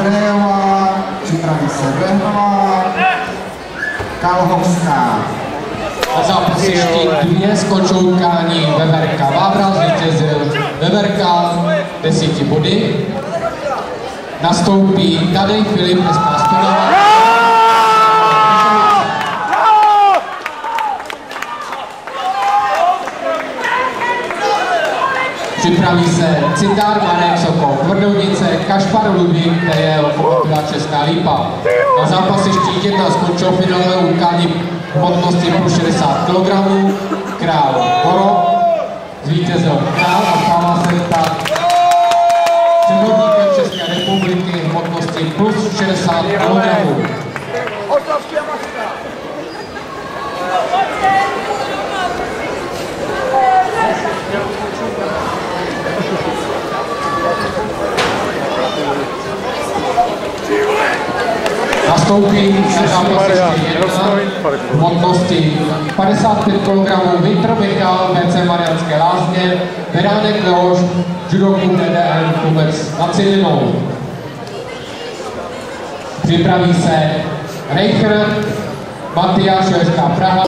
Andrejová, připraví se Behnová, Kalhovská. Na zápasišti 2 skončil utkání Veverka Vávra, zvítězil Veverka 10 body. Nastoupí Tadej Filip Nestastová. Připraví se Citár Marek Sokol Tvrdovnice, Kašpar Ludvík, TL Lokomotiva Česká Lípa. Na zápasišti 1 skončil finálové utkání hmotnosti plus 60 kg. Král Koro, zvítězil Král a stává se tak převodníkem České republiky hmotnosti plus 60 kg. Nastoupí se zápasišti 1 hmotnosti 55 kg Vítr Michal, BC Mariánské Lázně, Beránek Leoš, judoku DDL Klubec nad Cilinou. Připraví se Reicher Matyáš, Praha.